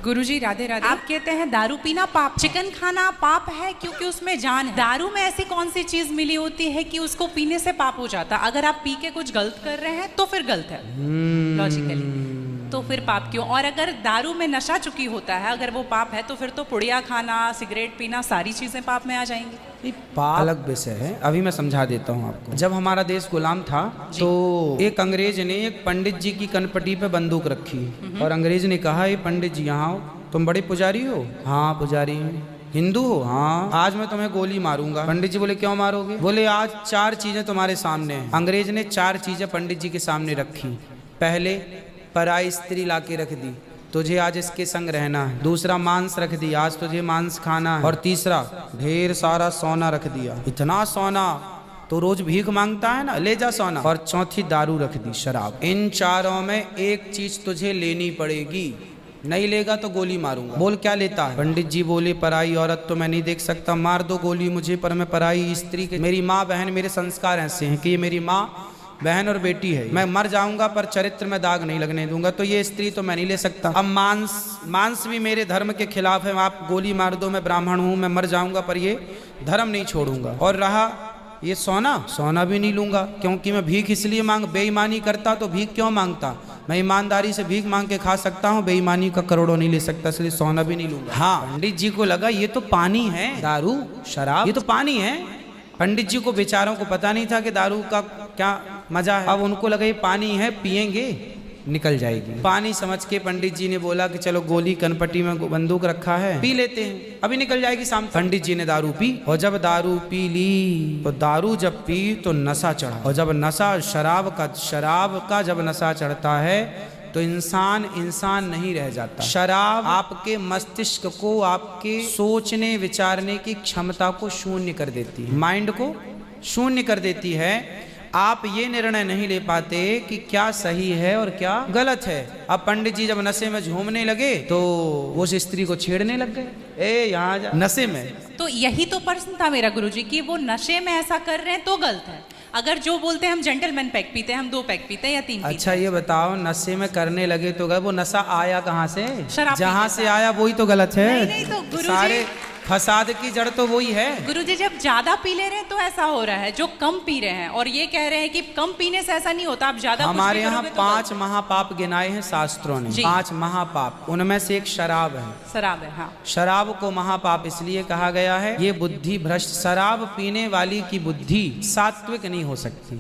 गुरुजी राधे राधे। आप कहते हैं दारू पीना पाप, चिकन खाना पाप है क्योंकि उसमें जान है। दारू में ऐसी कौन सी चीज मिली होती है कि उसको पीने से पाप हो जाता? अगर आप पी के कुछ गलत कर रहे हैं तो फिर गलत है लॉजिकली, तो फिर पाप क्यों? और अगर दारू में नशा चुकी होता है, अगर वो पाप है तो फिर तो पुड़िया खाना, सिगरेट पीना, सारी चीजें पाप में आ जाएंगी। पाप अलग विषय है, अभी मैं समझा देता हूँ आपको। जब हमारा देश गुलाम था तो एक अंग्रेज ने एक पंडित जी की कनपटी पे बंदूक रखी और अंग्रेज ने कहा, ये पंडित जी यहाँ आओ, तुम बड़े पुजारी हो? हाँ पुजारी हूँ। हिंदू हो? हाँ। आज मैं तुम्हें गोली मारूंगा। पंडित जी बोले क्यों मारोगे? बोले आज 4 चीजें तुम्हारे सामने हैं। अंग्रेज ने 4 चीजें पंडित जी के सामने रखी। पहले पराई स्त्री लाके रख दी, तुझे आज इसके संग रहना है। दूसरा मांस रख दिया, आज तुझे मांस खाना है। और तीसरा ढेर सारा सोना रख दिया, इतना सोना तो रोज भीख मांगता है ना, ले जा सोना। और चौथी दारू रख दी, शराब। इन चारों में एक चीज तुझे लेनी पड़ेगी, नहीं लेगा तो गोली मारूंगा। बोल क्या लेता है? पंडित जी बोले पराई औरत तो मैं नहीं देख सकता, मार दो गोली मुझे, पर मैं पराई स्त्री के, मेरी माँ बहन, मेरे संस्कार ऐसे हैं कि ये मेरी माँ बहन और बेटी है, मैं मर जाऊंगा पर चरित्र में दाग नहीं लगने दूंगा, तो ये स्त्री तो मैं नहीं ले सकता। अब मांस भी मेरे धर्म के खिलाफ है, आप गोली मार दो, मैं ब्राह्मण हूँ, मैं मर जाऊंगा पर ये धर्म नहीं छोड़ूंगा। और रहा ये सोना भी नहीं लूंगा, क्योंकि मैं भीख इसलिए बेईमानी करता तो भीख क्यों मांगता? मैं ईमानदारी से भीख मांग के खा सकता हूँ, बेईमानी का करोड़ों नहीं ले सकता, इसलिए सोना भी नहीं लूंगा। हाँ, पंडित जी को लगा ये तो पानी है, दारू शराब ये तो पानी है। पंडित जी को बेचारों को पता नहीं था कि दारू का क्या मजा है। अब उनको लगा ये पानी है, पिएंगे निकल जाएगी। पानी समझ के पंडित जी ने बोला कि चलो गोली कनपटी में बंदूक रखा है, पी लेते हैं, अभी निकल जाएगी शाम। पंडित जी ने दारू पी, और जब दारू पी ली तो दारू जब पी तो नशा चढ़ा, और जब नशा शराब का जब नशा चढ़ता है तो इंसान नहीं रह जाता। शराब आपके मस्तिष्क को, आपके सोचने विचारने की क्षमता को शून्य कर देती है, माइंड को शून्य कर देती है। आप ये निर्णय नहीं ले पाते कि क्या सही है और क्या गलत है। अब पंडित जी जब नशे में झूमने लगे तो वो उस स्त्री को छेड़ने लग गए, ए यहाँ जा, नशे में। तो यही तो प्रश्न था मेरा गुरुजी कि वो नशे में ऐसा कर रहे हैं तो गलत है। अगर जो बोलते हैं हम जेंटलमैन पैक पीते हैं, हम 2 पैक पीते हैं या 3 अच्छा ये बताओ, नशे में करने लगे तो गए, वो नशा आया कहाँ से? शराब जहाँ से आया वही तो गलत है। नहीं तो गुरुजी, सारे फसाद की जड़ तो वही है। गुरुजी जब ज्यादा पी ले रहे हैं तो ऐसा हो रहा है, जो कम पी रहे हैं और ये कह रहे हैं कि कम पीने से ऐसा नहीं होता, आप ज्यादा हमारे यहाँ 5 महापाप गिनाए हैं शास्त्रों ने, 5 महापाप, उनमें से एक शराब है। शराब है, हाँ। शराब को महापाप इसलिए कहा गया है, ये बुद्धि भ्रष्ट, शराब पीने वाली की बुद्धि सात्विक नहीं हो सकती।